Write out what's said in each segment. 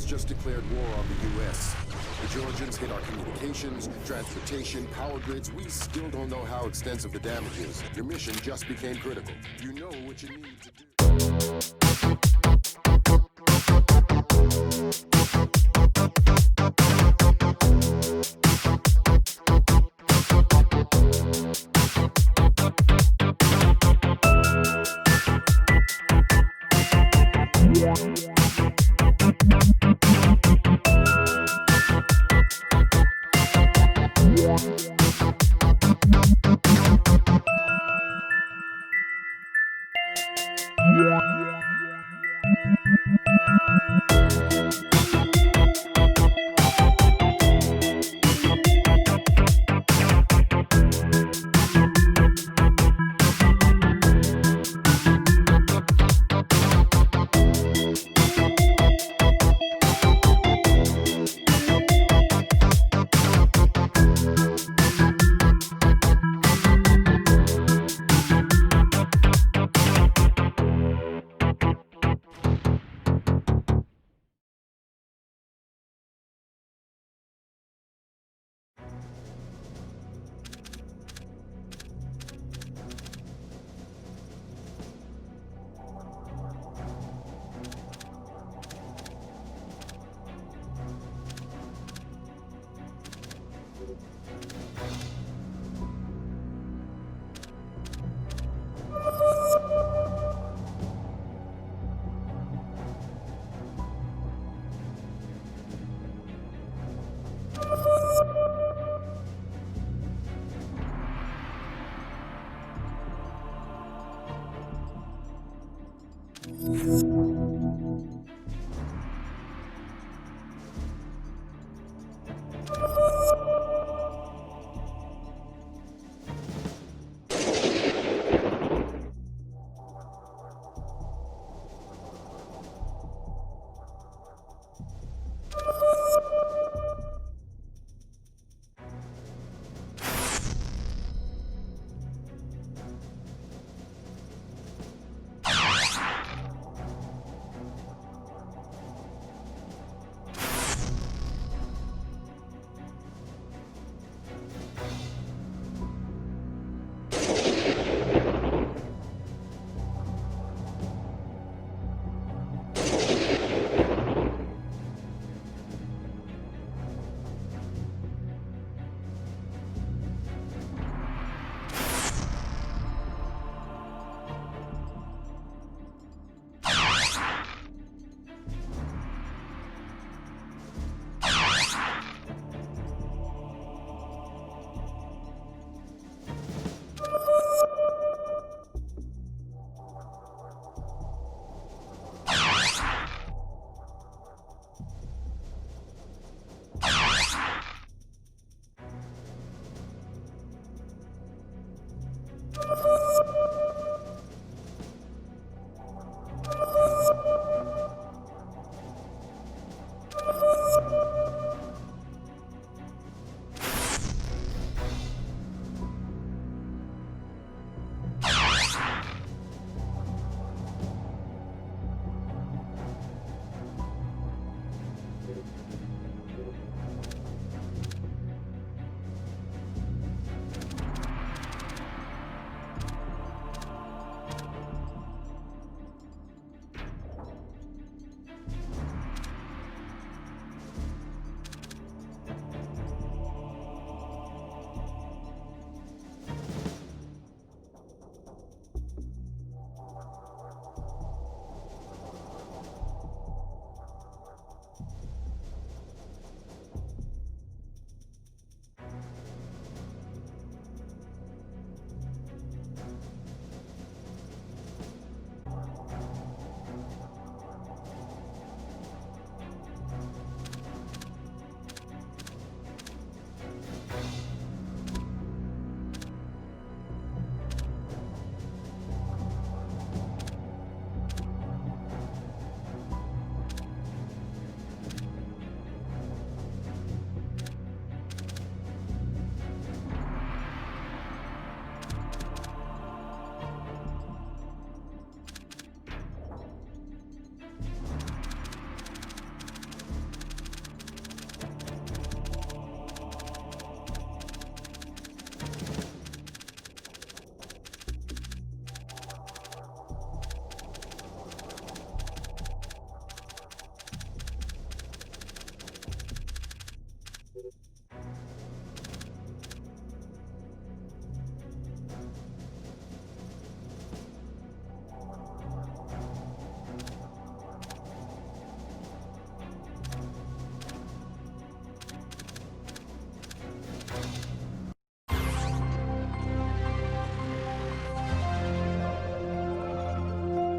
Just declared war on the U.S. The Georgians hit our communications, transportation, power grids. We still don't know how extensive the damage is. Your mission just became critical. You know what you need to do.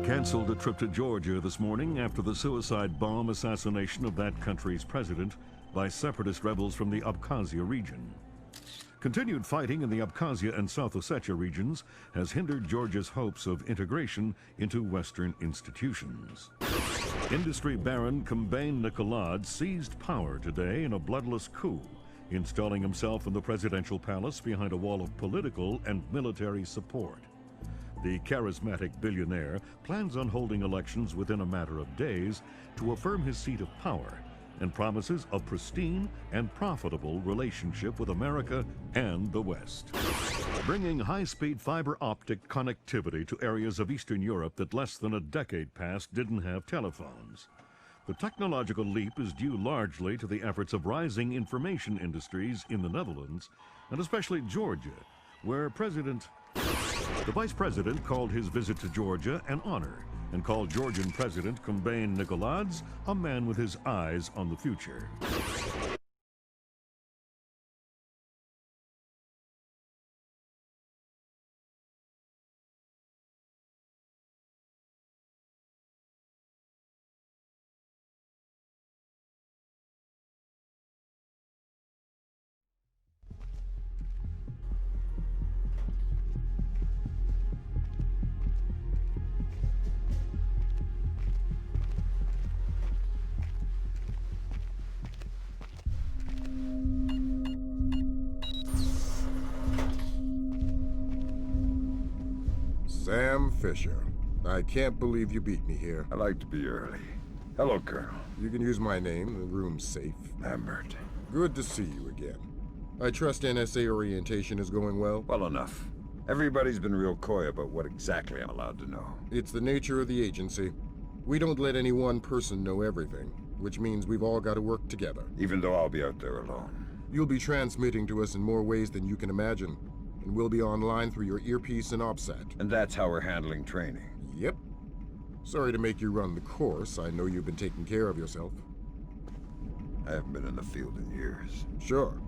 canceled a trip to Georgia this morning after the suicide bomb assassination of that country's president by separatist rebels from the Abkhazia region. Continued fighting in the Abkhazia and South Ossetia regions has hindered Georgia's hopes of integration into Western institutions. Industry baron Kombain Nikolad seized power today in a bloodless coup, installing himself in the presidential palace behind a wall of political and military support. The charismatic billionaire plans on holding elections within a matter of days to affirm his seat of power, and promises a pristine and profitable relationship with America and the West. Bringing high-speed fiber optic connectivity to areas of Eastern Europe that less than a decade past didn't have telephones. The technological leap is due largely to the efforts of rising information industries in the Netherlands, and especially Georgia, where the Vice President called his visit to Georgia an honor, and called Georgian President Kombain Nikolads a man with his eyes on the future. Sam Fisher. I can't believe you beat me here. I like to be early. Hello, Colonel. You can use my name. The room's safe. Lambert. Good to see you again. I trust NSA orientation is going well? Well enough. Everybody's been real coy about what exactly I'm allowed to know. It's the nature of the agency. We don't let any one person know everything, which means we've all got to work together. Even though I'll be out there alone. You'll be transmitting to us in more ways than you can imagine, and we'll be online through your earpiece and OPSAT. And that's how we're handling training. Yep. Sorry to make you run the course. I know you've been taking care of yourself. I haven't been in the field in years. Sure.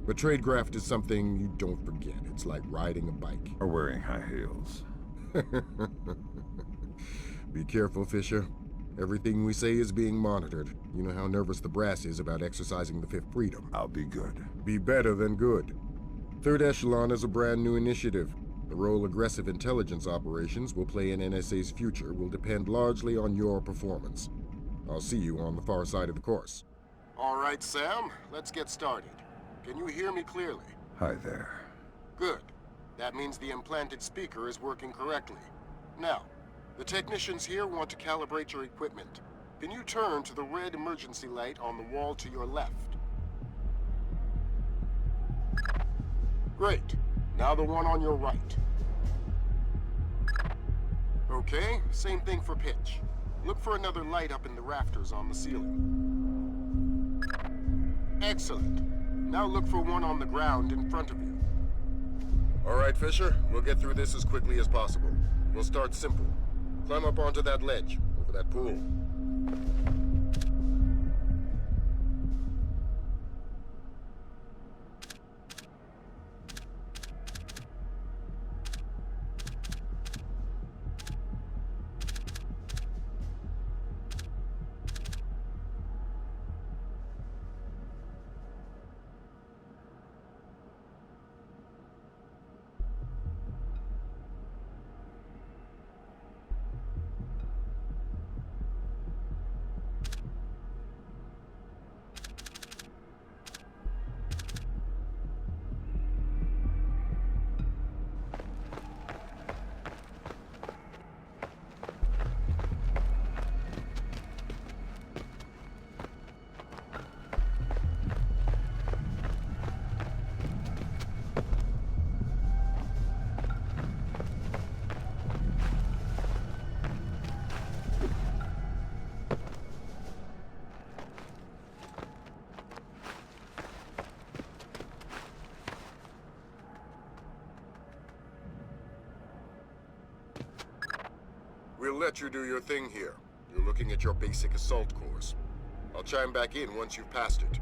But tradecraft is something you don't forget. It's like riding a bike. Or wearing high heels. Be careful, Fisher. Everything we say is being monitored. You know how nervous the brass is about exercising the Fifth Freedom. I'll be good. Be better than good. Third Echelon is a brand new initiative. The role aggressive intelligence operations will play in NSA's future will depend largely on your performance. I'll see you on the far side of the course. All right, Sam, let's get started. Can you hear me clearly? Hi there. Good. That means the implanted speaker is working correctly. Now, the technicians here want to calibrate your equipment. Can you turn to the red emergency light on the wall to your left? Great. Now the one on your right. Okay, same thing for pitch. Look for another light up in the rafters on the ceiling. Excellent. Now look for one on the ground in front of you. All right, Fisher. We'll get through this as quickly as possible. We'll start simple. Climb up onto that ledge, over that pool. We'll let you do your thing here. You're looking at your basic assault course. I'll chime back in once you've passed it.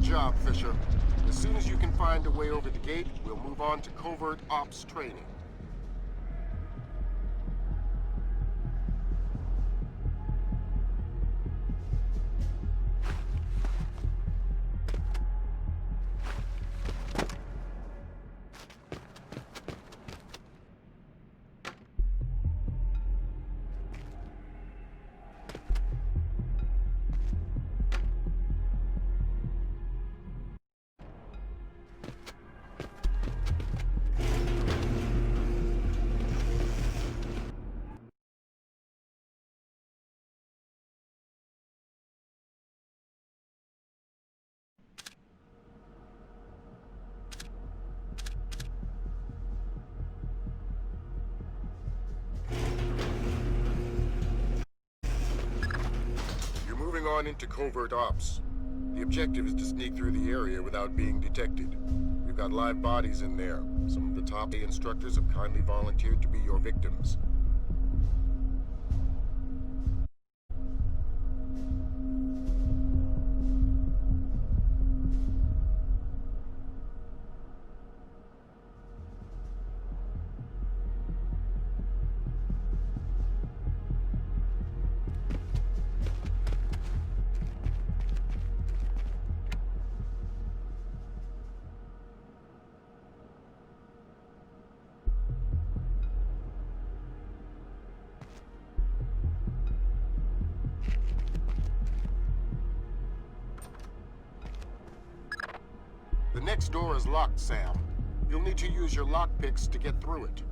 job, Fisher. As soon as you can find a way over the gate, we'll move on to covert ops training. Moving on into covert ops. The objective is to sneak through the area without being detected. We've got live bodies in there. Some of the top instructors have kindly volunteered to be your victims. The next door is locked, Sam. You'll need to use your lockpicks to get through it.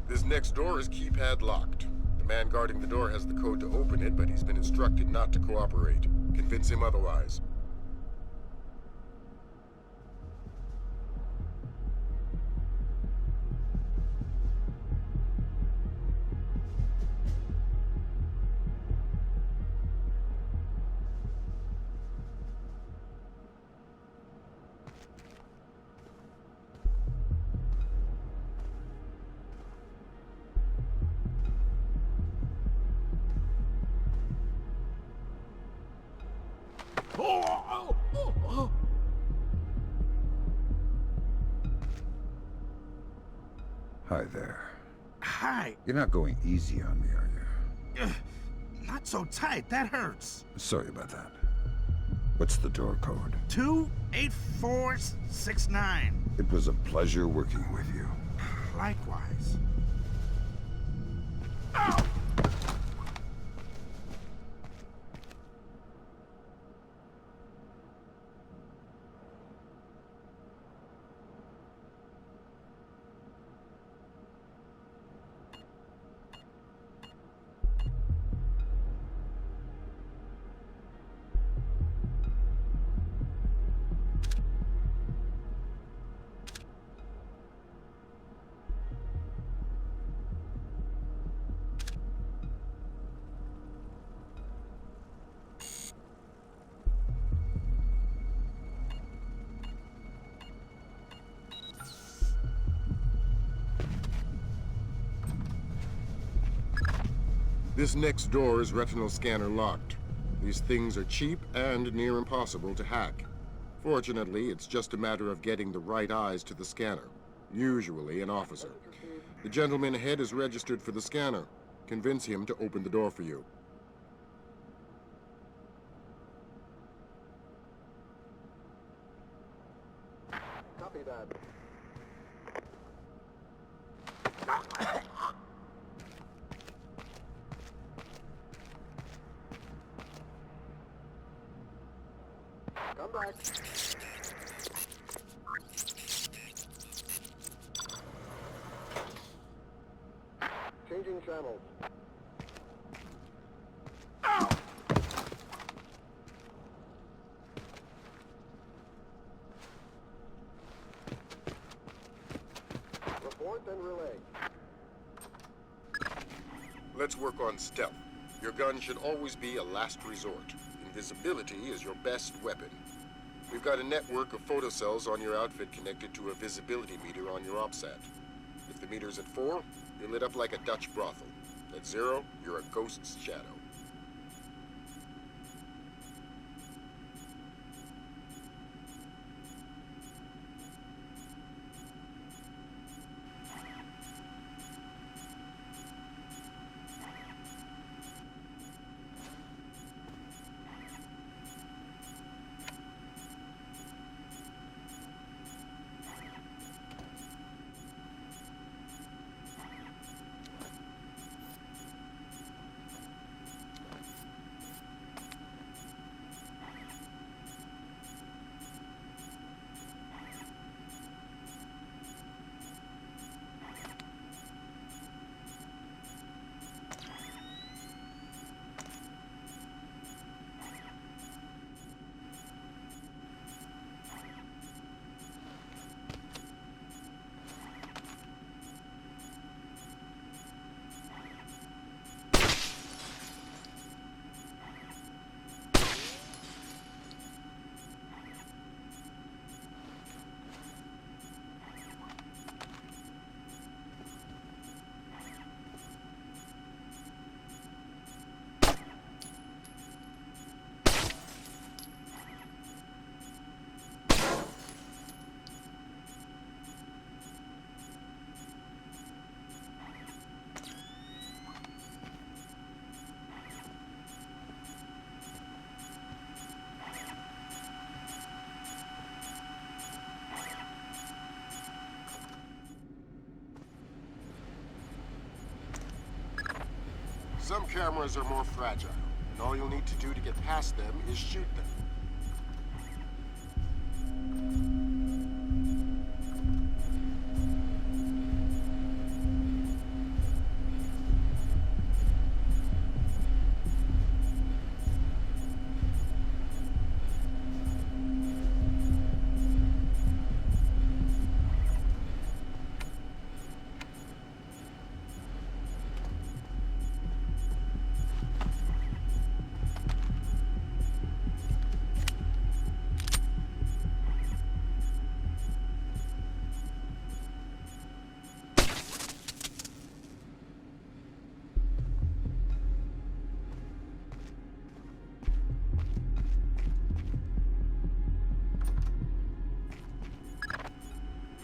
This next door is keypad locked. The man guarding the door has the code to open it, but he's been instructed not to cooperate. Convince him otherwise. Hi there. Hi. You're not going easy on me, are you? Not so tight. That hurts. Sorry about that. What's the door code? 28469. It was a pleasure working with you. Likewise. This next door is retinal scanner locked. These things are cheap and near impossible to hack. Fortunately, it's just a matter of getting the right eyes to the scanner, usually an officer. The gentleman ahead is registered for the scanner. Convince him to open the door for you. contact. Changing channels. Report and relay. Let's work on stealth. Your gun should always be a last resort. Invisibility is your best weapon. We've got a network of photocells on your outfit connected to a visibility meter on your OPSAT. If the meter's at 4, you're lit up like a Dutch brothel. At 0, you're a ghost's shadow. Some cameras are more fragile, and all you'll need to do to get past them is shoot them.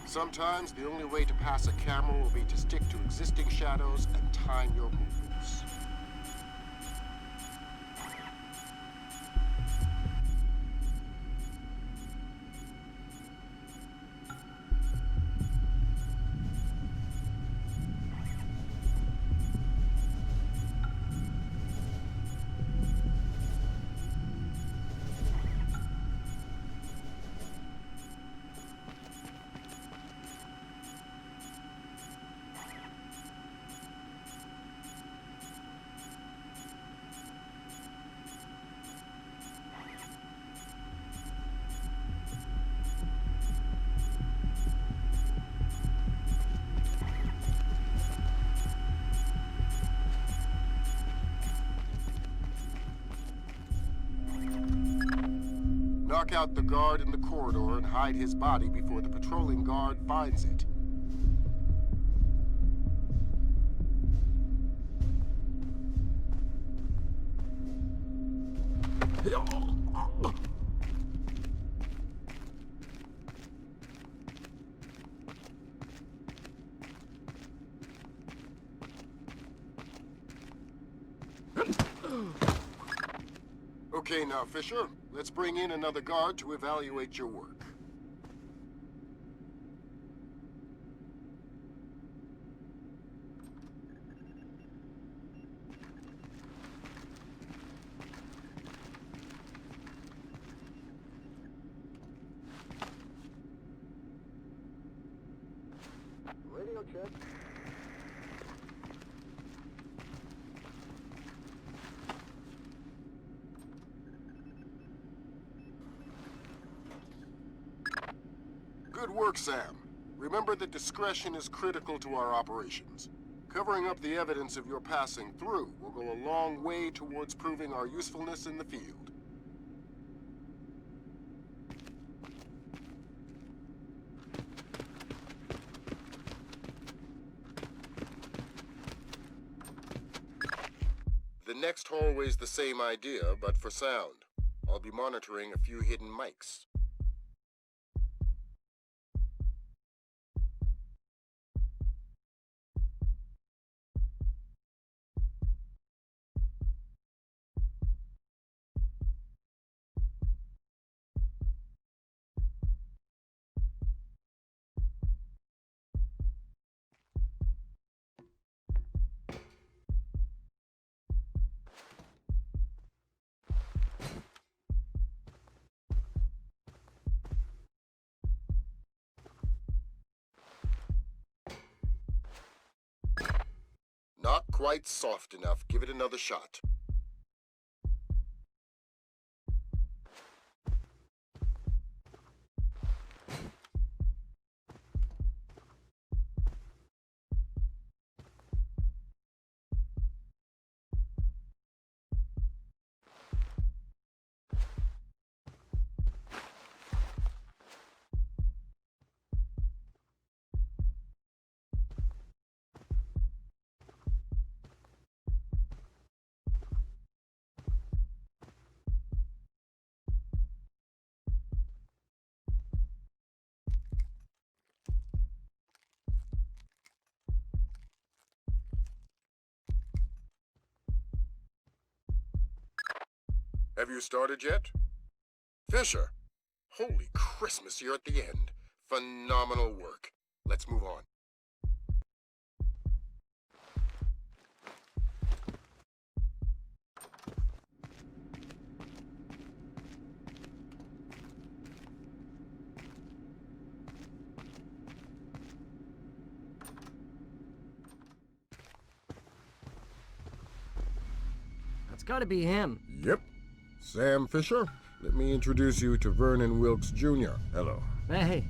Sometimes the only way to pass a camera will be to stick to existing shadows and time your movements. Knock out the guard in the corridor and hide his body before the patrolling guard finds it. Okay now, Fisher. Let's bring in another guard to evaluate your work. approach yet? Good work, Sam. Remember that discretion is critical to our operations. Covering up the evidence of your passing through will go a long way towards proving our usefulness in the field. The next hallway's the same idea, but for sound. I'll be monitoring a few hidden mics. Not quite soft enough. Give it another shot. Have you started yet? Fisher! Holy Christmas, you're at the end. Phenomenal work. Let's move on. That's gotta be him. Yep. Sam Fisher, let me introduce you to Vernon Wilkes Jr. Hello. Hey,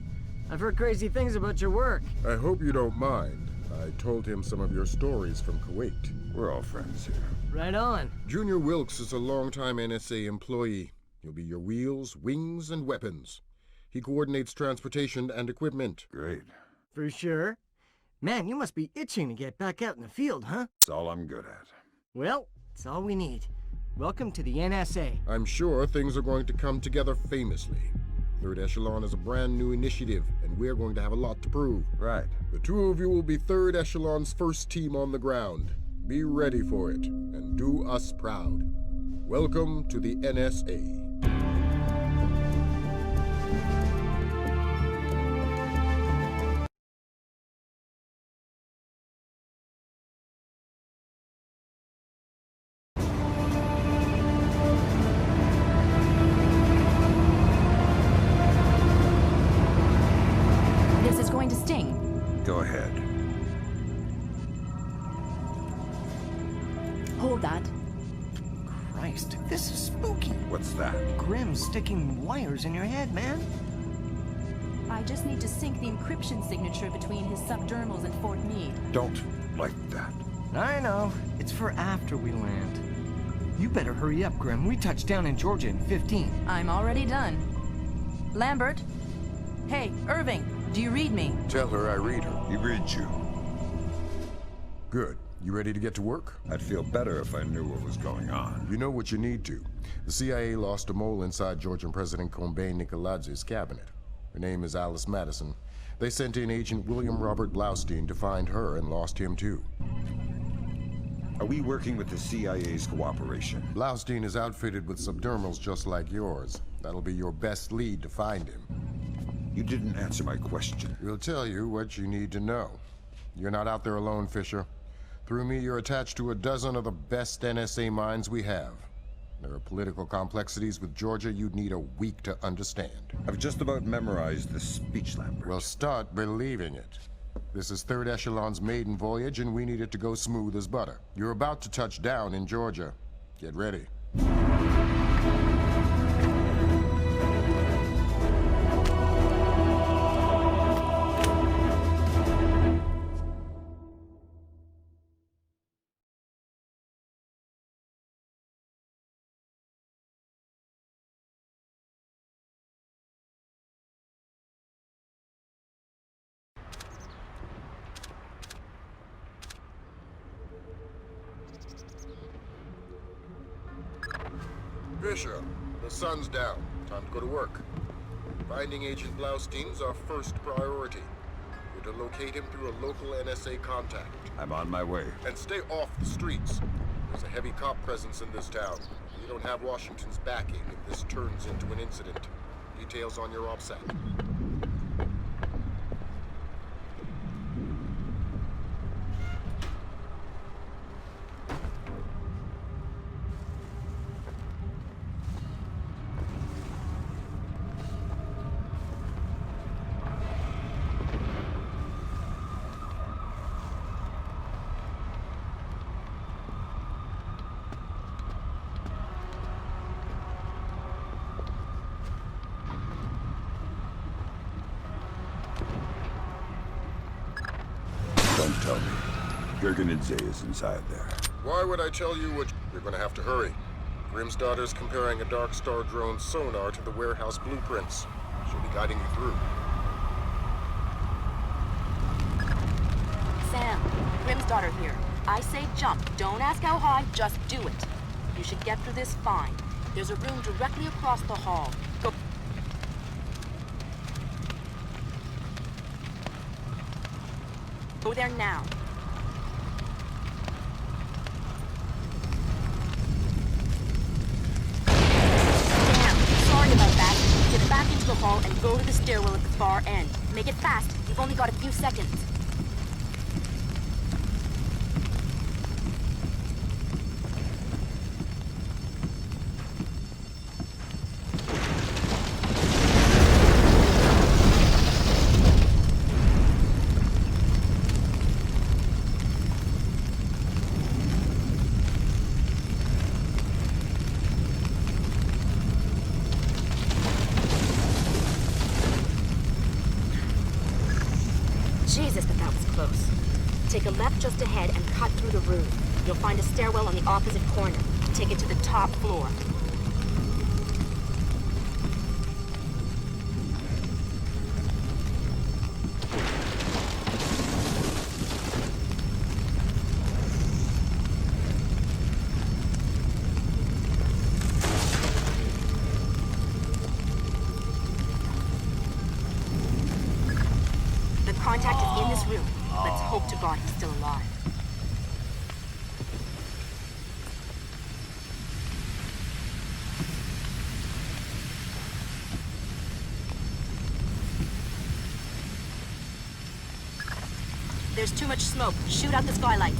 I've heard crazy things about your work. I hope you don't mind. I told him some of your stories from Kuwait. We're all friends here. Right on. Junior Wilkes is a longtime NSA employee. He'll be your wheels, wings, and weapons. He coordinates transportation and equipment. Great. For sure. Man, you must be itching to get back out in the field, huh? That's all I'm good at. Well, it's all we need. Welcome to the NSA. I'm sure things are going to come together famously. Third Echelon is a brand new initiative, and we're going to have a lot to prove. Right. The two of you will be Third Echelon's first team on the ground. Be ready for it, and do us proud. Welcome to the NSA. This is going to sting. Go ahead. Hold that. Christ, this is spooky. What's that? Grim's sticking wires in your head, man. I just need to sync the encryption signature between his subdermals and Fort Meade. Don't like that. I know. It's for after we land. You better hurry up, Grim. We touch down in Georgia in 15. I'm already done. Lambert? Hey, Irving, do you read me? Tell her I read her. He reads you. Good. You ready to get to work? I'd feel better if I knew what was going on. You know what you need to. The CIA lost a mole inside Georgian President Kombay Nikoladzi's cabinet. Her name is Alice Madison. They sent in Agent William Robert Blaustein to find her and lost him too. Are we working with the CIA's cooperation? Blaustein is outfitted with subdermals just like yours. That'll be your best lead to find him. You didn't answer my question. We'll tell you what you need to know. You're not out there alone, Fisher. Through me, you're attached to a dozen of the best NSA minds we have. There are political complexities with Georgia you'd need a week to understand. I've just about memorized the speech, Lambert. Well, start believing it. This is 3rd Echelon's maiden voyage, and we need it to go smooth as butter. You're about to touch down in Georgia. Get ready. Fisher, the sun's down. Time to go to work. Finding Agent Blaustein's our first priority. We're to locate him through a local NSA contact. I'm on my way. And stay off the streets. There's a heavy cop presence in this town. We don't have Washington's backing if this turns into an incident. Details on your OPSAT. Don't tell me. Gergenidze is inside there. Why would I tell you what? You're gonna have to hurry. Grimm's daughter's comparing a Dark Star drone sonar to the warehouse blueprints. She'll be guiding you through. Sam, Grimm's daughter here. I say jump. Don't ask how high, just do it. You should get through this fine. There's a room directly across the hall. Go. Go there now. Damn, sorry about that. Get back into the hall and go to the stairwell at the far end. Make it fast. You've only got a few seconds. Jesus, but that was close. Take a left just ahead and cut through the roof. You'll find a stairwell on the opposite corner. Take it to the top floor. The contact is in this room. Let's hope to God he's still alive. There's too much smoke. Shoot out the skylights.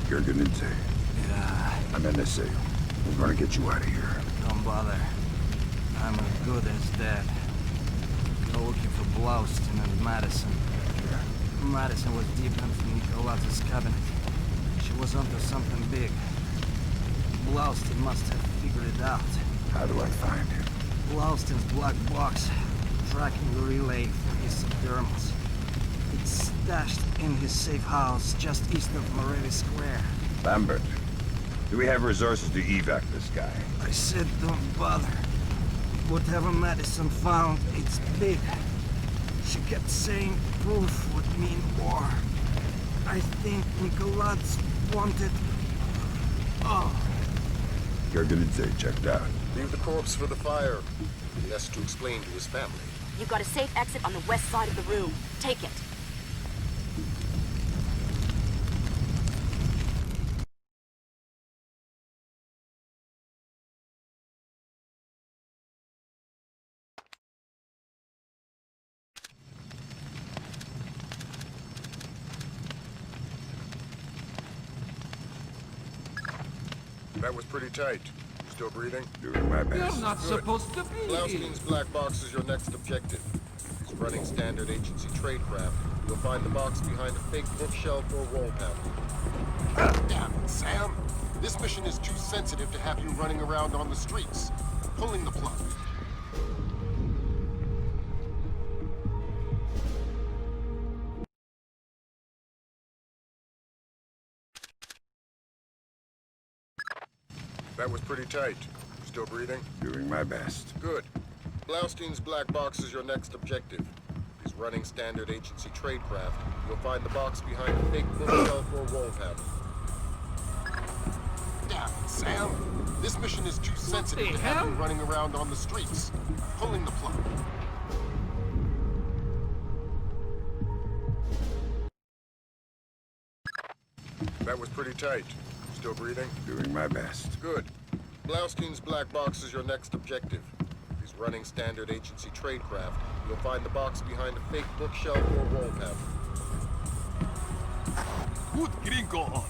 You're gonna say. Yeah, I'm NSA. We're gonna get you out of here. don't bother. I'm as good as dead. Go looking for Blaustein and Madison. Yeah. Madison was deep into Nicolas' cabinet. She was onto something big. Blaustein must have figured it out. How do I find him? Blaustein's black box, tracking the relay for his subdermals. It's stashed in his safe house just east of Moretti Square. Lambert, do we have resources to evac this guy? I said don't bother. Whatever Madison found, it's big. She kept saying proof would mean war. I think Nicolas wanted... Oh, You're gonna say checked out. Leave the corpse for the fire. He has to explain to his family. You've got a safe exit on the west side of the room. Take it. That was pretty tight. Still breathing? Doing my best. You're not Good. supposed to be here. Blaustein's black box is your next objective. He's running standard agency tradecraft. You'll find the box behind a fake bookshelf or wall panel. Damn it, Sam! This mission is too sensitive to have you running around on the streets. Pulling the plug. That was pretty tight. Still breathing? Doing my best. Good. Blaustein's black box is your next objective. He's running standard agency tradecraft. You'll find the box behind a fake bookshelf or wall panel. Damn it, Sam! This mission is too sensitive the to have you hell? running around on the streets. Pulling the plug. That was pretty tight. Still breathing? Doing my best. Good. Blaustein's black box is your next objective. He's running standard agency tradecraft. You'll find the box behind a fake bookshelf or wall panel. Put gringo on.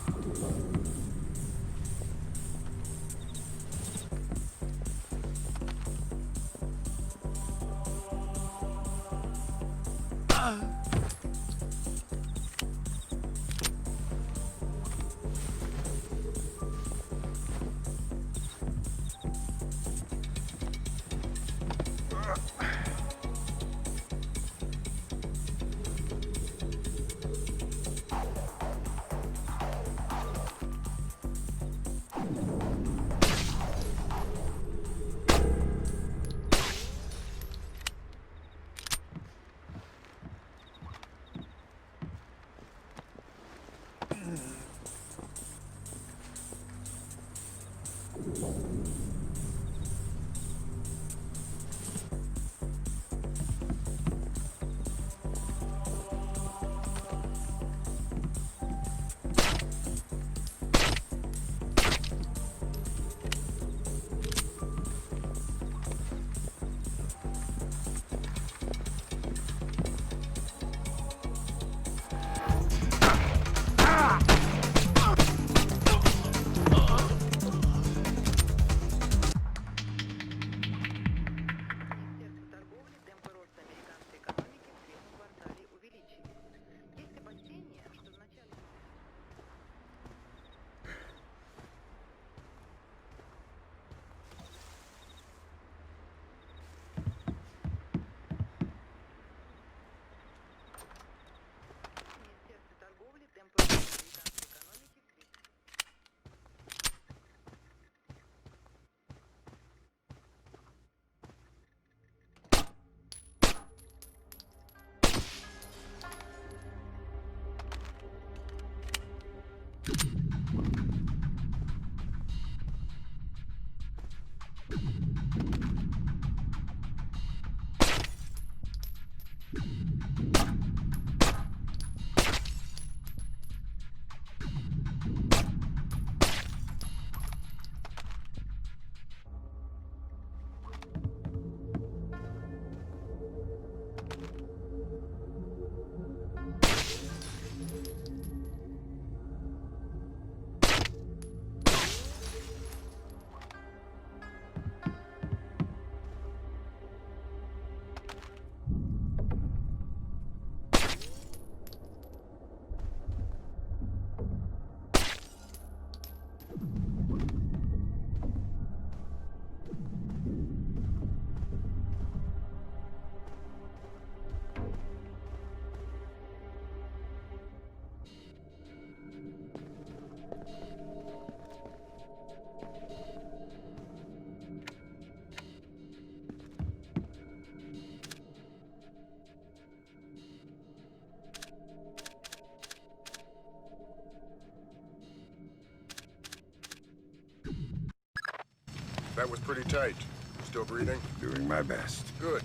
That was pretty tight. Still breathing? Doing my best. Good.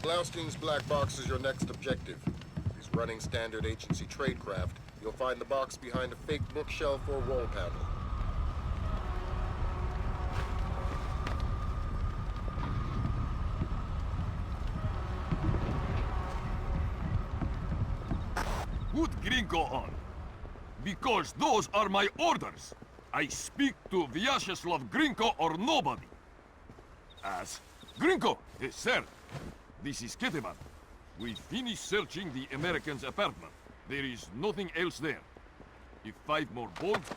Blaustein's black box is your next objective. He's running standard agency tradecraft. You'll find the box behind a fake bookshelf or wall panel. Put Gringo on. Because those are my orders. I speak to Vyacheslav Gringo or nobody. As Gringo, sir. This is Ketevan. We finished searching the American's apartment. There is nothing else there. If 5 more bolts...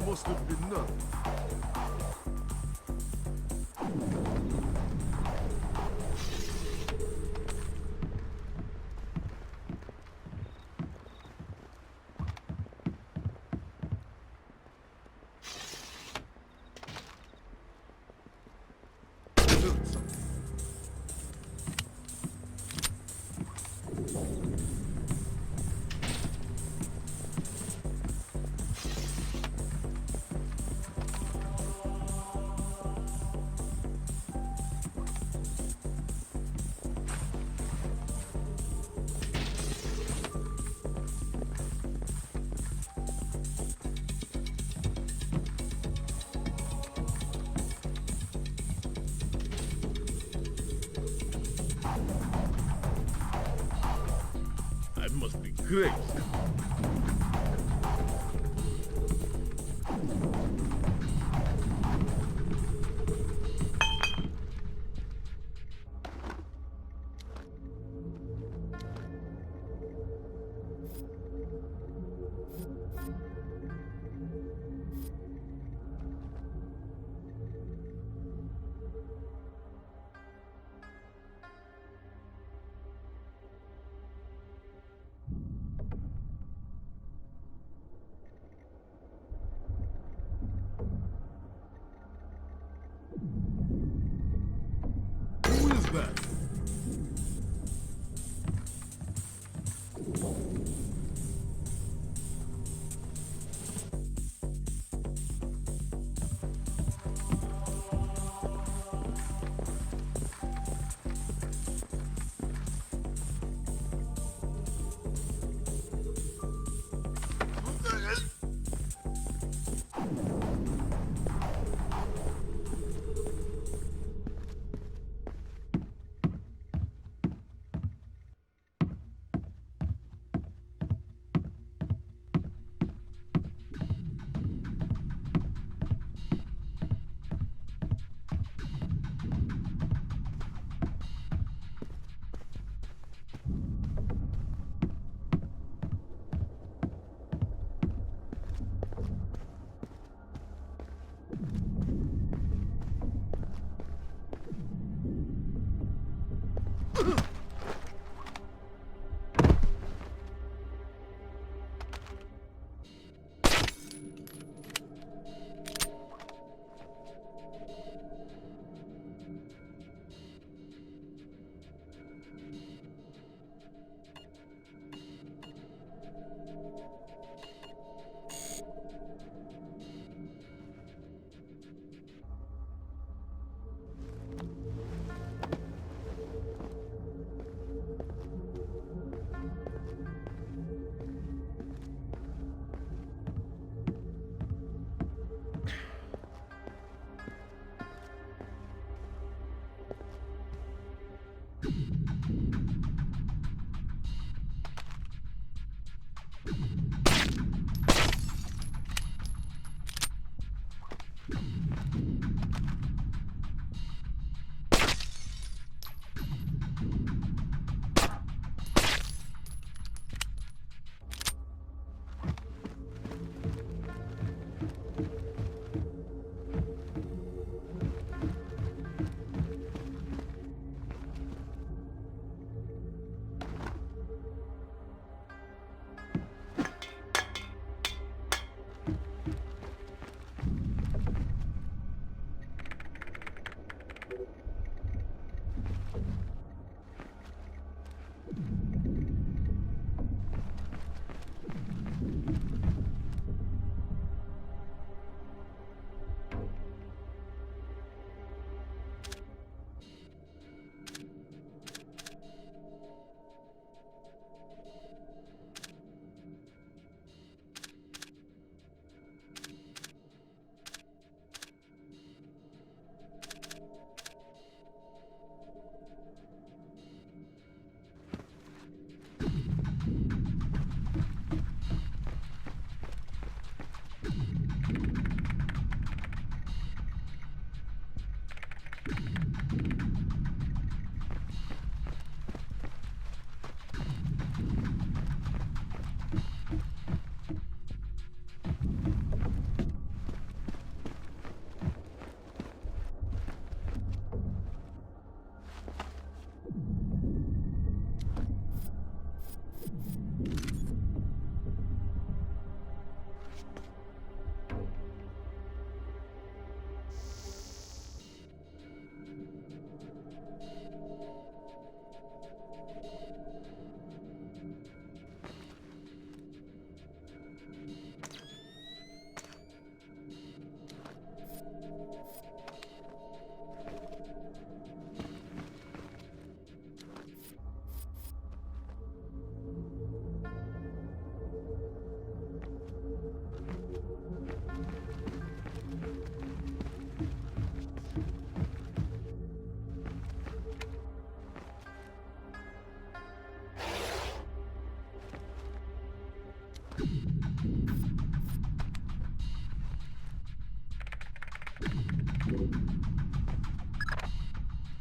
Must have been nothing. That must be great.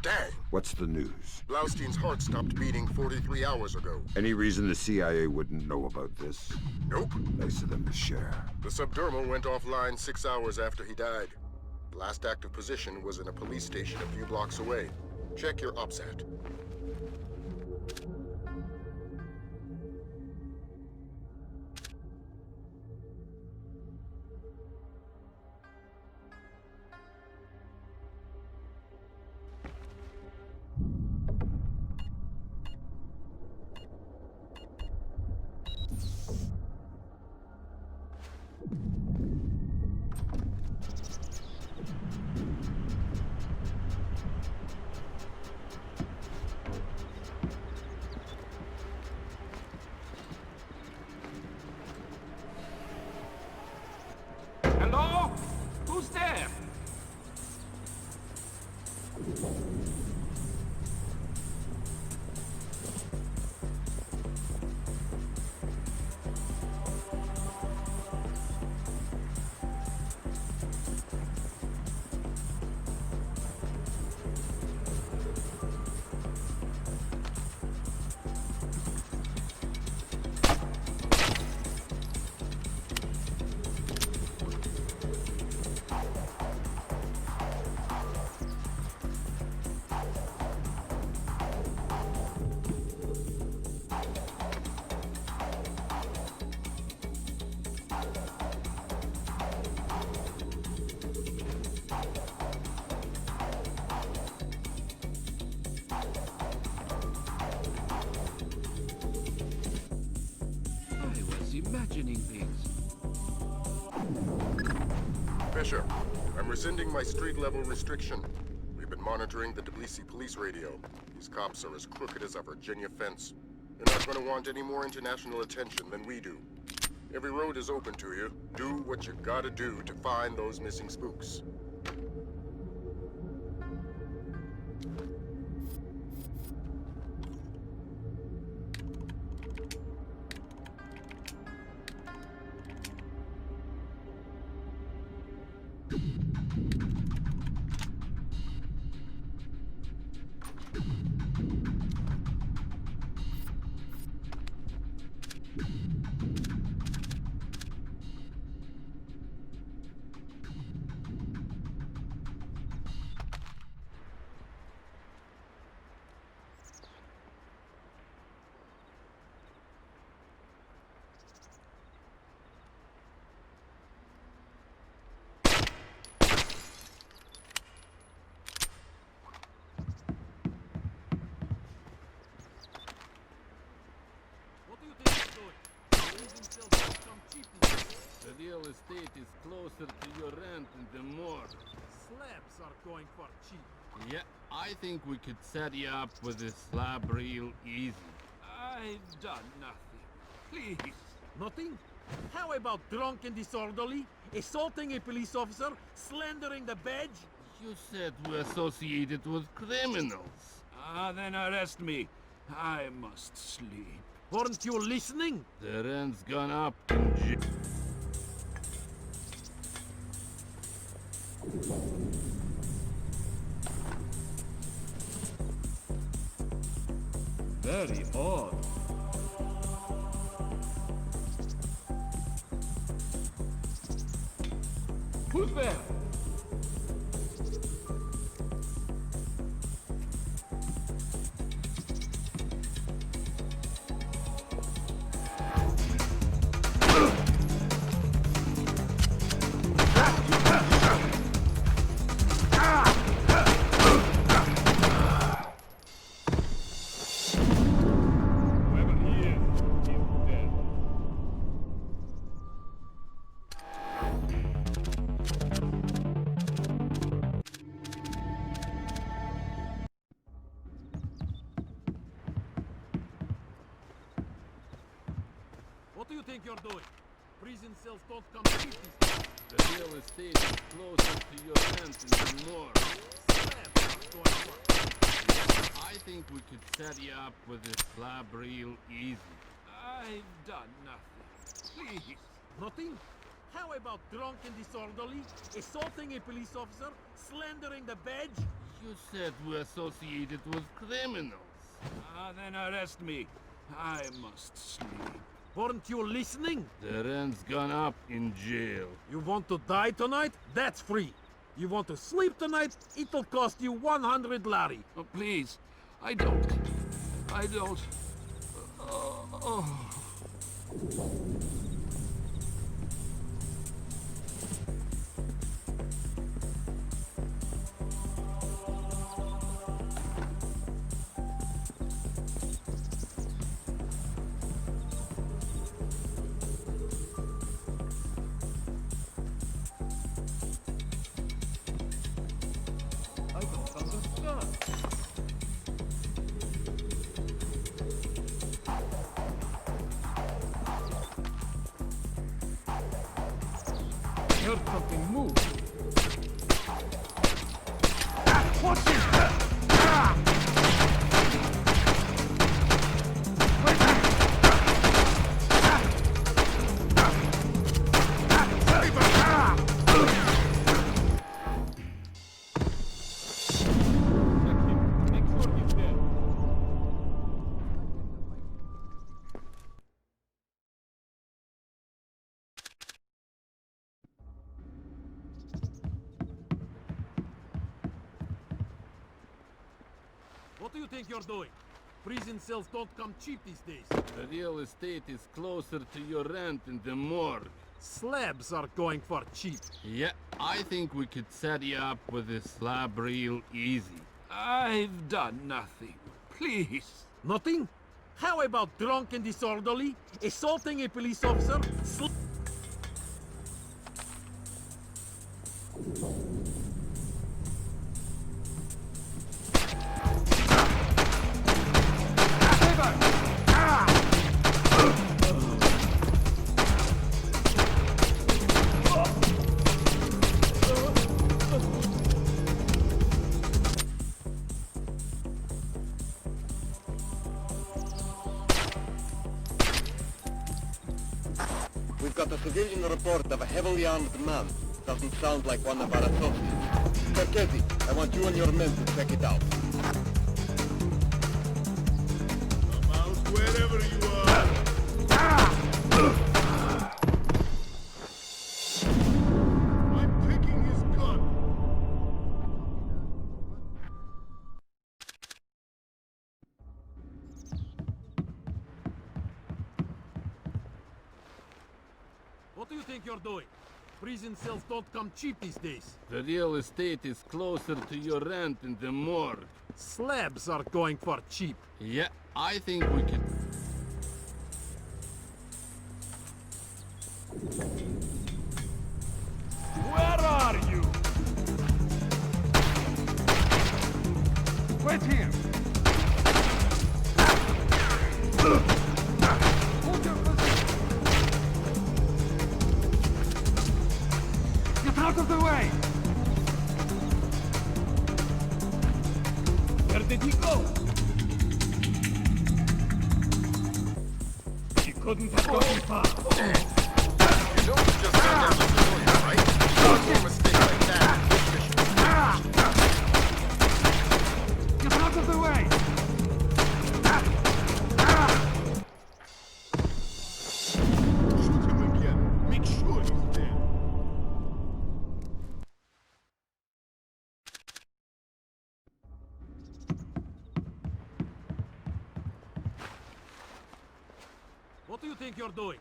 Dang! What's the news? Blaustein's heart stopped beating 43 hours ago. Any reason the CIA wouldn't know about this? Nope. Nice of them to share. The subdermal went offline 6 hours after he died. The last active position was in a police station a few blocks away. Check your OPSAT. Hello? Who's there? I was imagining things. Fisher, I'm rescinding my street-level restriction. We've been monitoring the Tbilisi police radio. These cops are as crooked as a Virginia fence. They're not going to want any more international attention than we do. Every road is open to you. Do what you gotta do to find those missing spooks. What do you think he's doing? Leave himself for some cheapness. The real estate is closer to your rent than the more. Slabs are going for cheap. Yeah, I think we could set you up with a slab real easy. I've done nothing. Please. Nothing? How about drunk and disorderly? Assaulting a police officer? Slandering the badge? You said we're associated with criminals. Then arrest me. I must sleep. Weren't you listening? The rent's gone up. Very odd. Who's there? What do you think you're doing? Prison cells don't come cheap. The real estate is closer to your rent than more. Slabs are going for. I think we could set you up with a slab real easy. I've done nothing. Please. Nothing? How about drunk and disorderly? Assaulting a police officer? Slandering the badge? You said we're associated with criminals. Then arrest me. I must sleep. Weren't you listening? The rent's gone up in jail. You want to die tonight? That's free. You want to sleep tonight? It'll cost you 100 lari. Oh, please. I don't. I don't understand. Heard something move. What's it? Make sure he's dead. What do you think you're doing? Prison cells don't come cheap these days. The real estate is closer to your rent in the morgue. Slabs are going for cheap. Yeah, I think we could set you up with a slab real easy. I've done nothing. Please. Nothing? How about drunk and disorderly, assaulting a police officer, We've got a civilian report of a heavily armed man. Doesn't sound like one of our associates. Perkezi, I want you and your men to check it out. Come out wherever you are. I'm taking his gun. What do you think you're doing? Prison cells don't come cheap these days. The real estate is closer to your rent in the morgue. Slabs are going for cheap. Yeah, I think we could... Where are you? Wait here. Hold your position. Get out of the way. Where did he go? He couldn't have gone far. You know you just got down to civilian, right? One more mistake like that. Get out of the way! Shoot him again. Make sure he's dead. What do you think you're doing?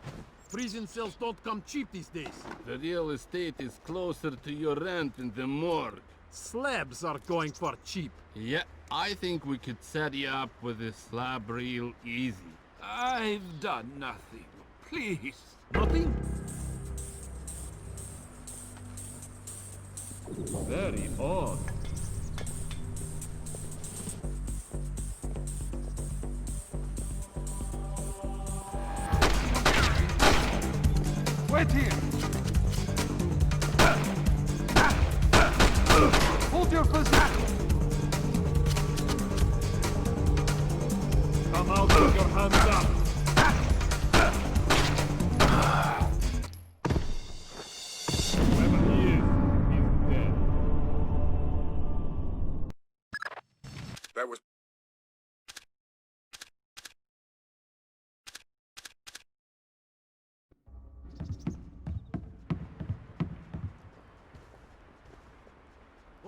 Prison cells don't come cheap these days. The real estate is closer to your rent in the morgue. Slabs are going for cheap. Yeah, I think we could set you up with a slab real easy. I've done nothing. Please. Nothing? Very odd. Wait here! Hold your position! Come out with your hands up!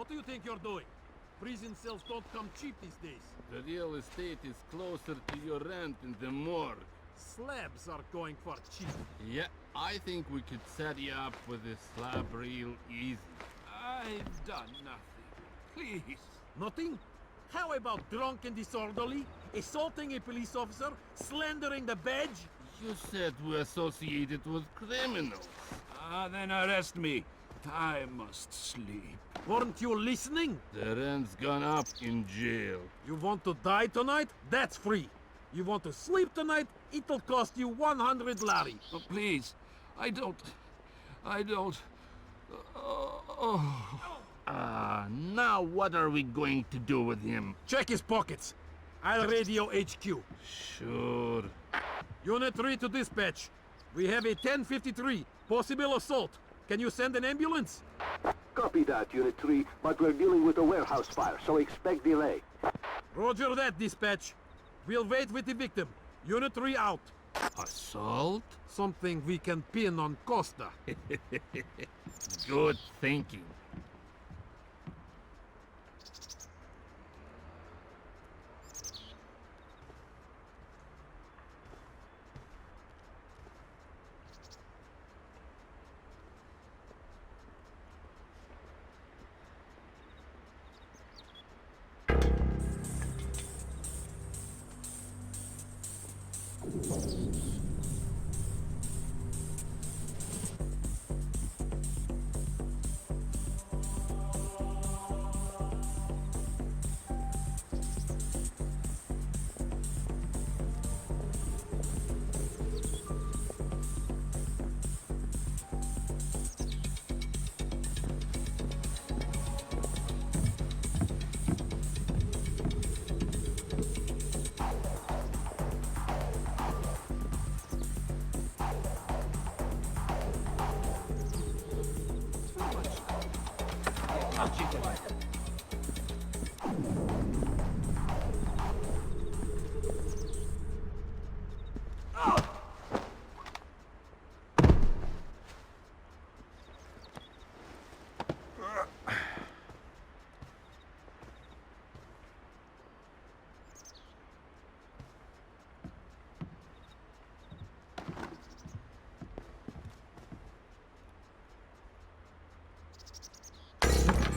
What do you think you're doing? Prison cells don't come cheap these days. The real estate is closer to your rent in the morgue. Slabs are going for cheap. Yeah, I think we could set you up with a slab real easy. I've done nothing. Please. Nothing? How about drunk and disorderly, assaulting a police officer, slandering the badge? You said we're associated with criminals. Then arrest me. I must sleep. Weren't you listening? The rent's gone up in jail. You want to die tonight? That's free. You want to sleep tonight? It'll cost you 100 lari. Oh, please. I don't... now what are we going to do with him? Check his pockets. I'll radio HQ. Sure. Unit 3 to dispatch. We have a 1053, possible assault. Can you send an ambulance? Copy that, Unit 3, but we're dealing with a warehouse fire, so expect delay. Roger that, dispatch. We'll wait with the victim. Unit 3 out. Assault? Something we can pin on Costa. Good thinking.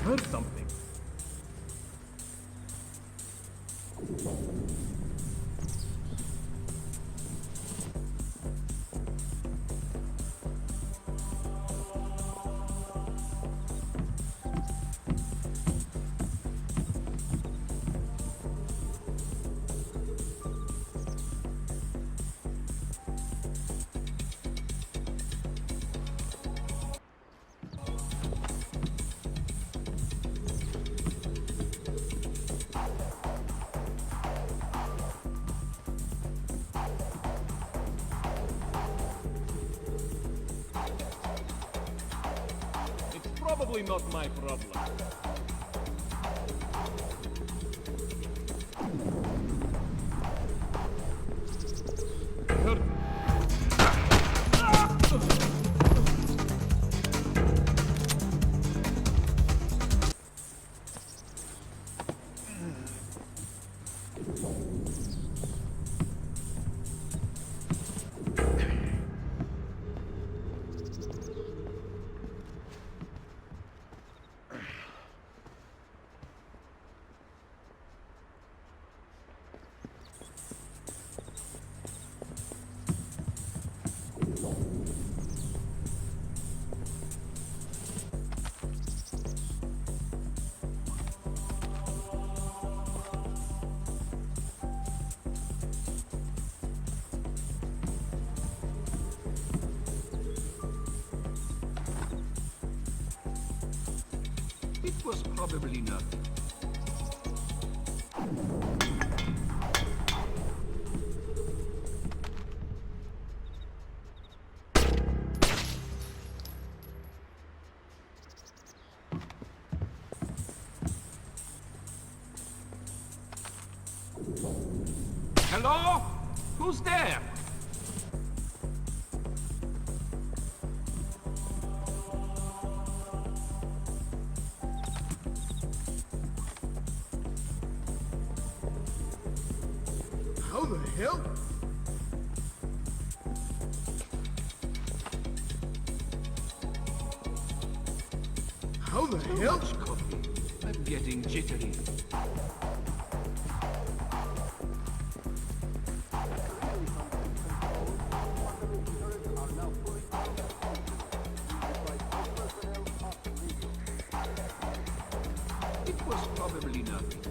Heard something. Probably not my problem. It was probably nothing. Hello? Who's there? How the hell? How the hell? Much coffee. I'm getting jittery. It was probably nothing.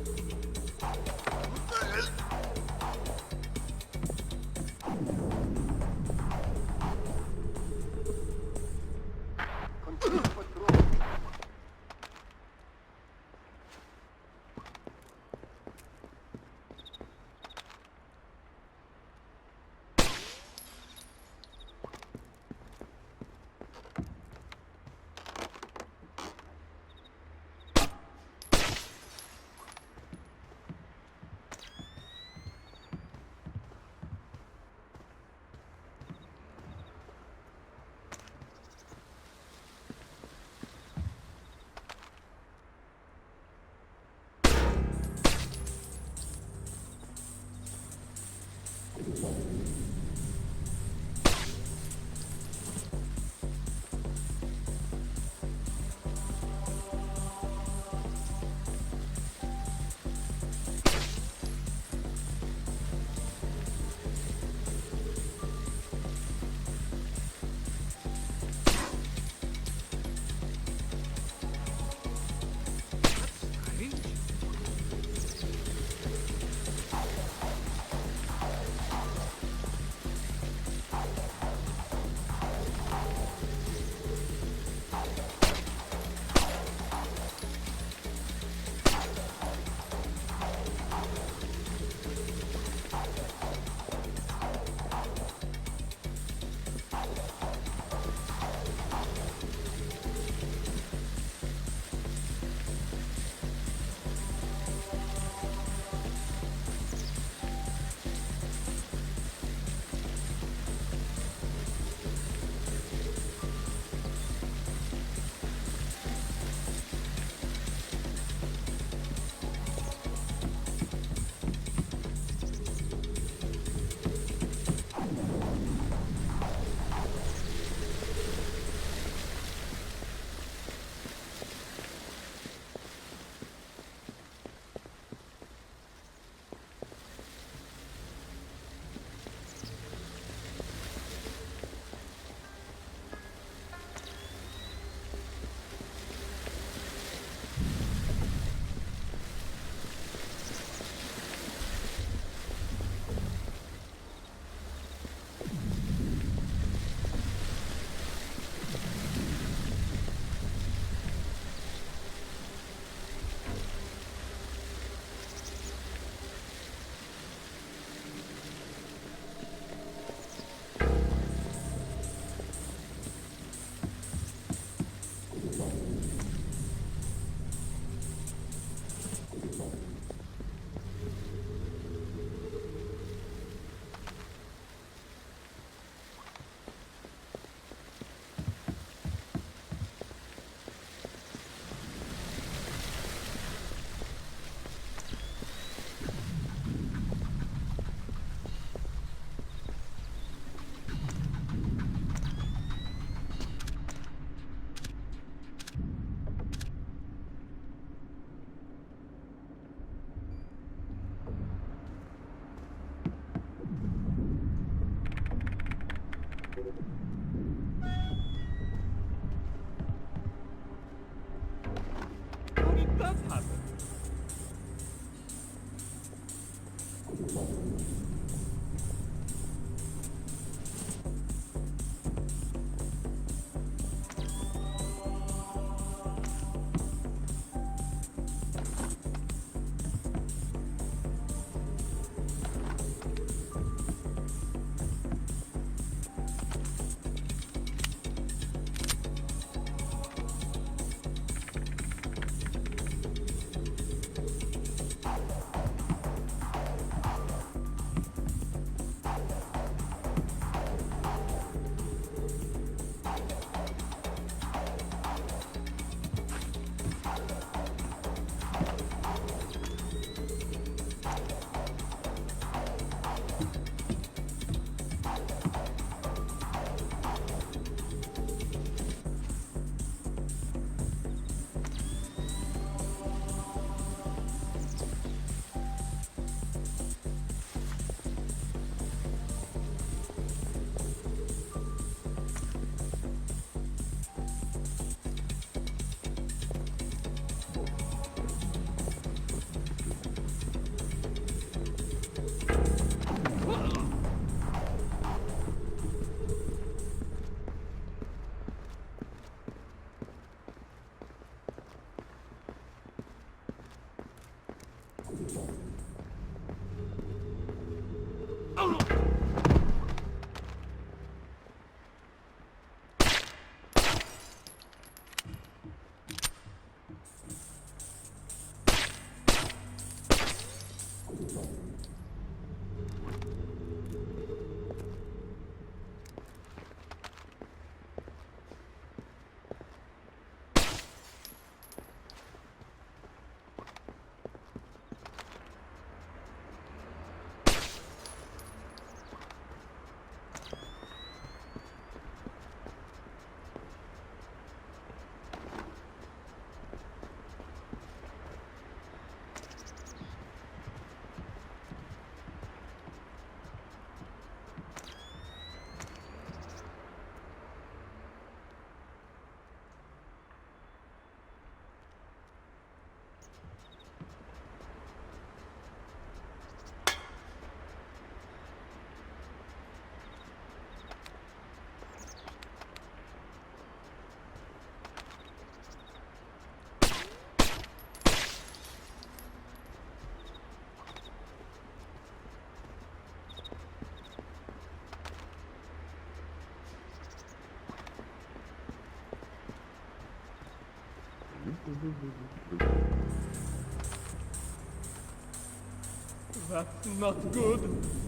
That's not good.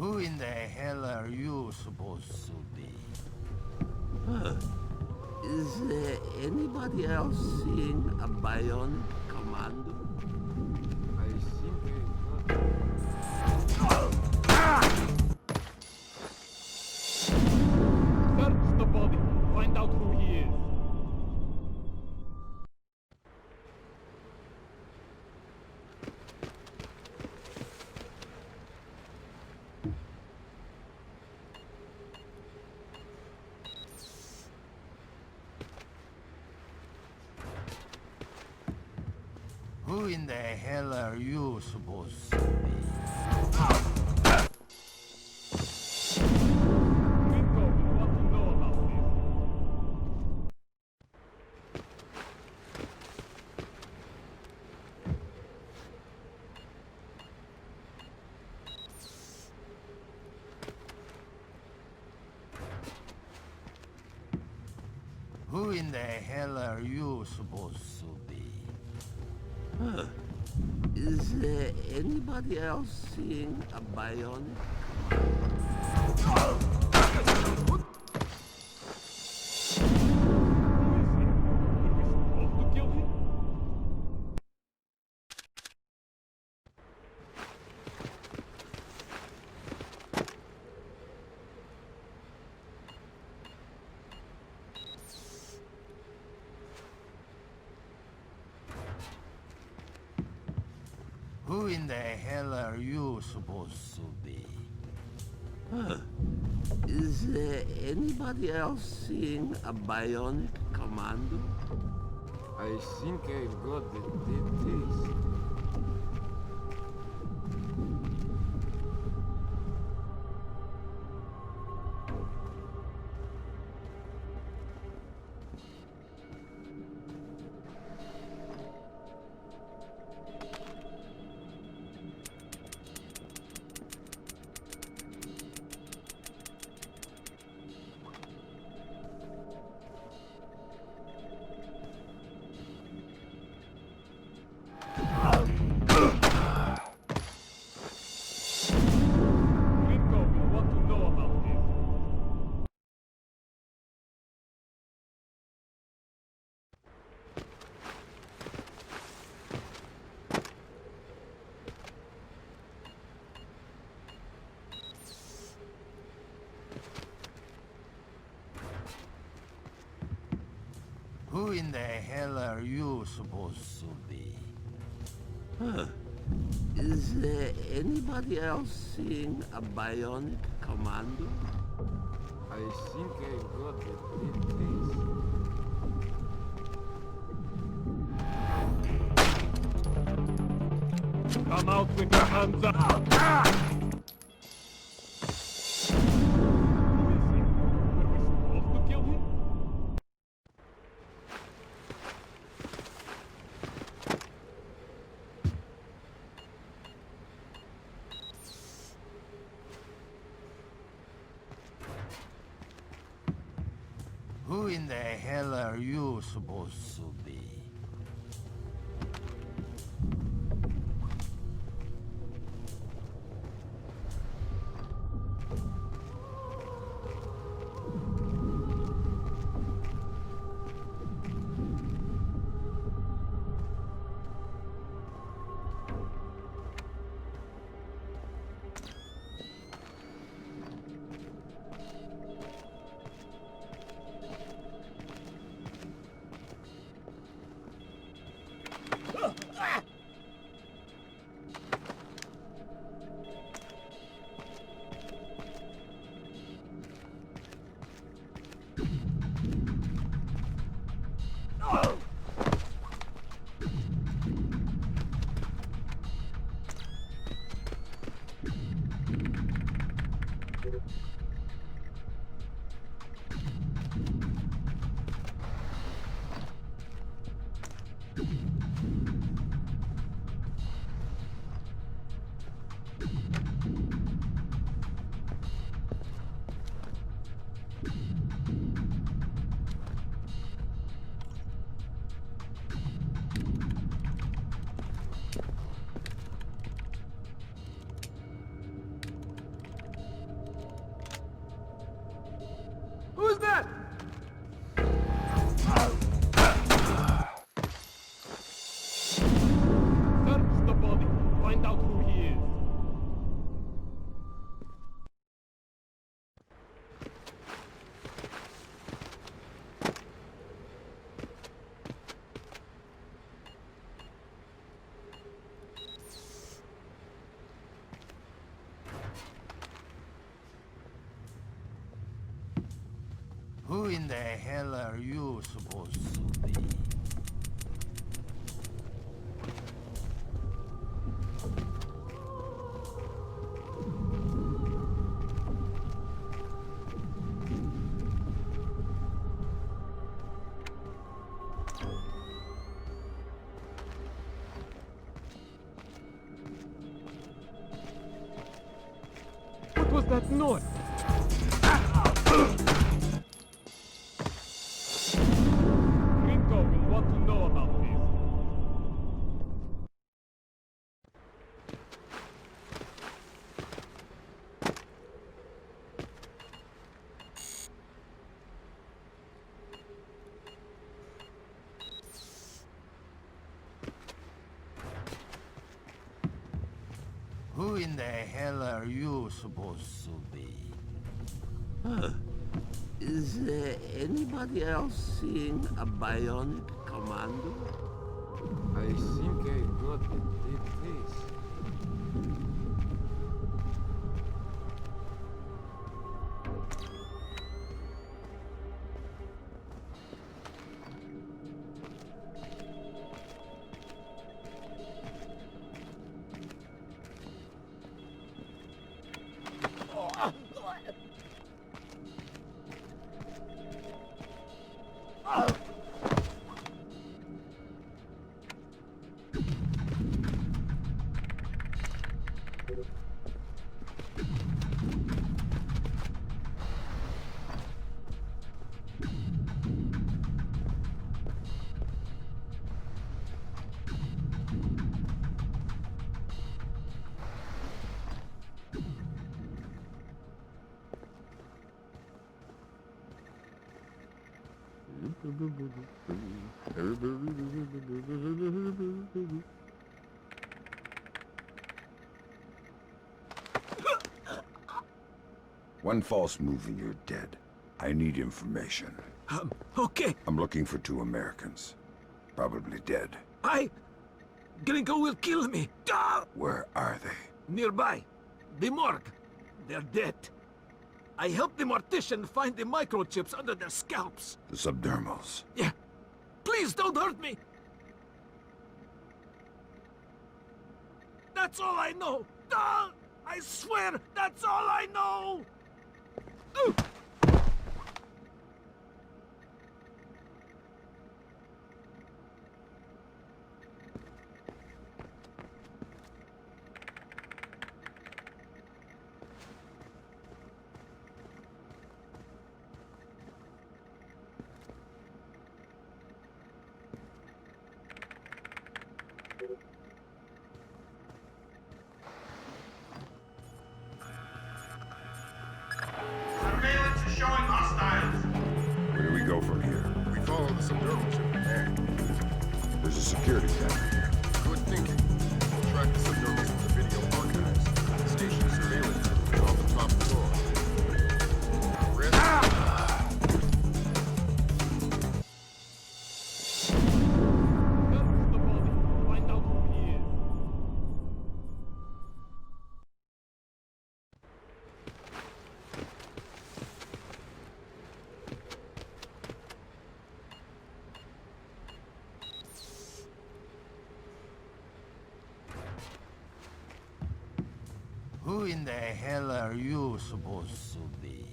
Who in the hell are you supposed to be? Is there anybody else seeing a bionic commando? I think Search the body. Find out who he is. Who in the hell are you supposed to be? Gringo will want to know about this. Who in the hell are you supposed to be? Is there anybody else seeing a bionic? Were we supposed to kill him? Who in the hell are you supposed to be? Is there anybody else seeing a bionic commando? I think I've got the dead taste. Gringo will want to know about this. Who in the hell are you supposed to be? Is there anybody else seeing a bionic commando? I think I've got the dead taste. Come out with your hands up. Who is he? Were we supposed to kill him? Who in the hell are you supposed to be? Who in the hell are you supposed to be? What was that noise? Gringo will want to know about this. Who in the hell are you supposed to be? Huh. Is anybody else seeing a bionic commando? I think I got the dead face. One false move and you're dead. I need information. Okay. I'm looking for 2 Americans. Probably dead. Gringo will kill me. Ah! Where are they? Nearby. The morgue. They're dead. I helped the mortician find the microchips under their scalps. The subdermals. Yeah. Please don't hurt me. That's all I know. Ah! I swear, that's all I know. Surveillance is showing hostiles. Where do we go from here? We follow the subdermals in the bag. There's a security camera here. Good thinking. We'll track the subdermals with the video archives. Station surveillance on the top floor. Rest. Search the body. Find out who he is. Who in the hell are you supposed to be?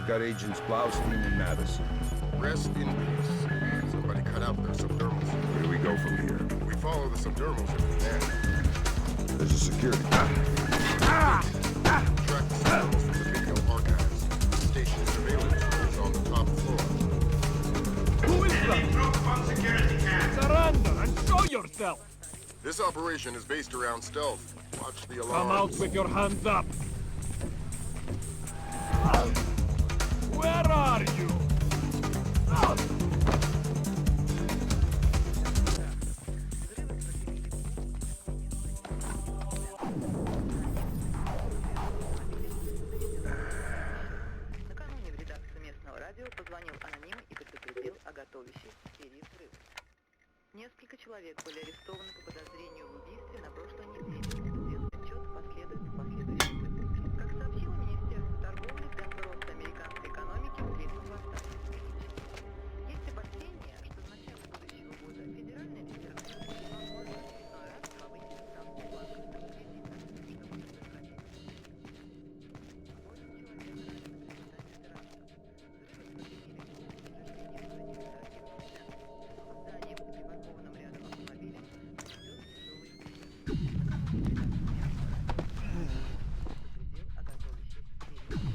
I've got Agents Blaustein and Madison. Rest in peace. Somebody cut out their subdermals. Where do we go from here? We follow the subdermals if we can. There's a security. Track the subdermals to the video archives. Station surveillance is on the top floor. Who is that? Surrender and show yourself! This operation is based around stealth. Watch the alarm. Come out with your hands up! Where are you? Накануне в редакцию местного радио позвонил аноним и предупредил о готовящейся серии взрывов. Несколько человек были арестованы по подозрению в убийстве на прошлой неделе. Отчет последует в последующих выпусках. Как сообщило Министерство торговли, темпы роста американской экономики в третьем квартале увеличились. Есть опасения, что с начала будущего года Федеральная резервная система может в очередной раз повысить ставку банковского кредита, чтобы предотвратить. 8 человек ранены в результате теракта. Взрывы проявили учреждение в районе оперативного центра. Здание под припаркованным рядом автомобилем ведет тяжелый бой. Накануне предупредил о готовящейся серии.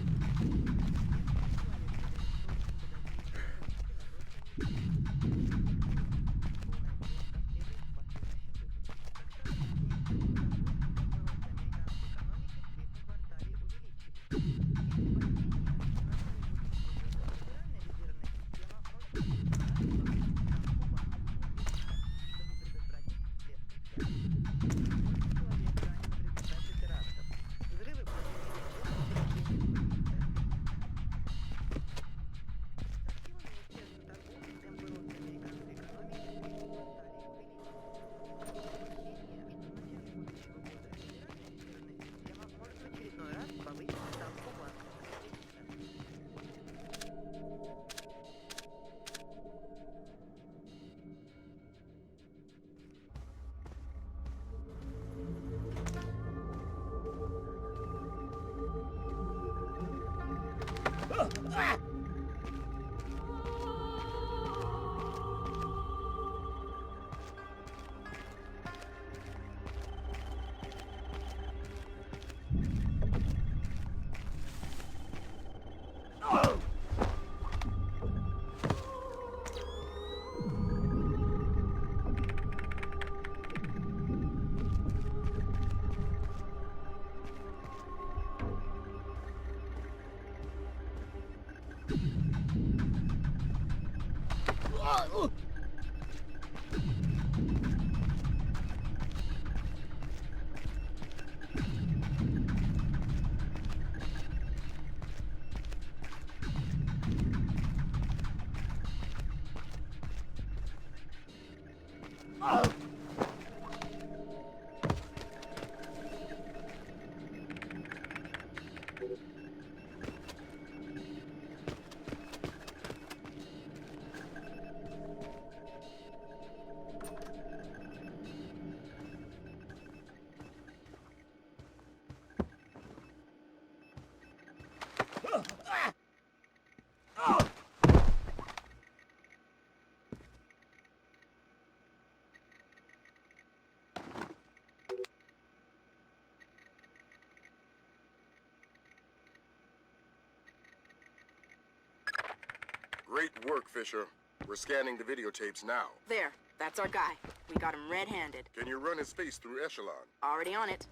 Great work, Fisher. We're scanning the videotapes now. There, that's our guy. We got him red-handed. Can you run his face through ECHELON? Already on it.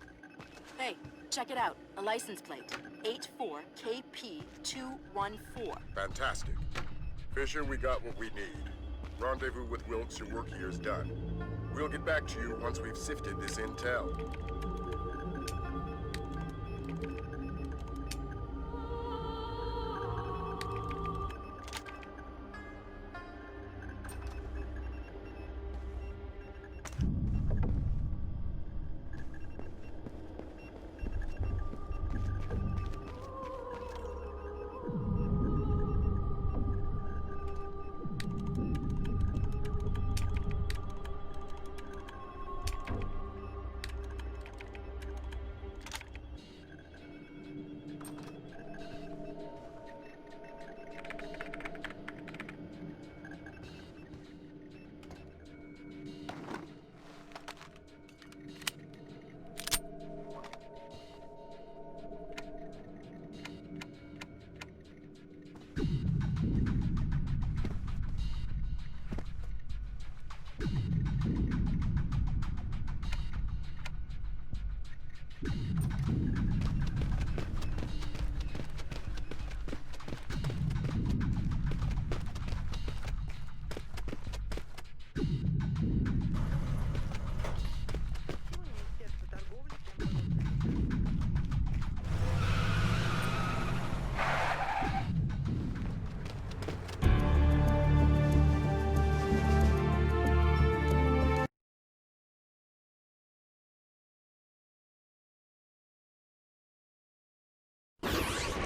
Hey, check it out. A license plate. 84KP214. Fantastic. Fisher, we got what we need. Rendezvous with Wilkes, your work here is done. We'll get back to you once we've sifted this intel.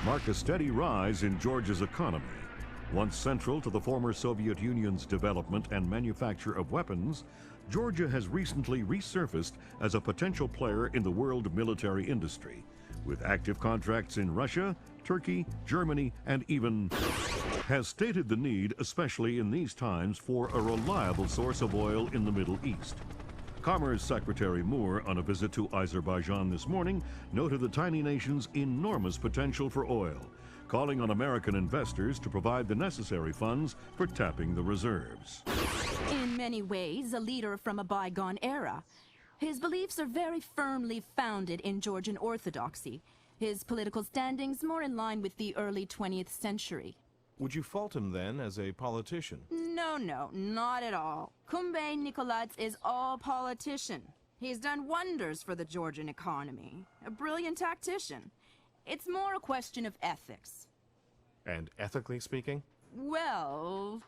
mark a steady rise in Georgia's economy. Once central to the former Soviet Union's development and manufacture of weapons, Georgia has recently resurfaced as a potential player in the world military industry, with active contracts in Russia, Turkey, Germany, and even has stated the need, especially in these times, for a reliable source of oil in the Middle East. Commerce Secretary Moore, on a visit to Azerbaijan this morning, noted the tiny nation's enormous potential for oil, calling on American investors to provide the necessary funds for tapping the reserves. In many ways, a leader from a bygone era. His beliefs are very firmly founded in Georgian orthodoxy. His political standings more in line with the early 20th century. Would you fault him then as a politician? No, not at all. Kumbay Nikolats is all politician. He's done wonders for the Georgian economy. A brilliant tactician. It's more a question of ethics. And ethically speaking? Well...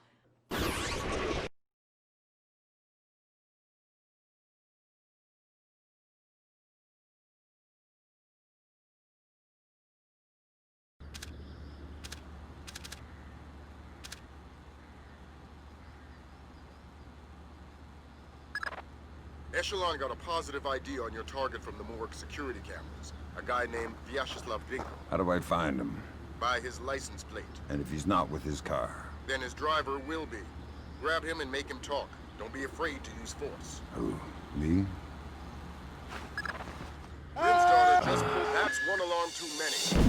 ECHELON got a positive ID on your target from the morgue security cameras. A guy named Vyacheslav Grinko. How do I find him? By his license plate. And if he's not with his car? Then his driver will be. Grab him and make him talk. Don't be afraid to use force. Who? Me? Grim's daughter just pulled. That's one alarm too many.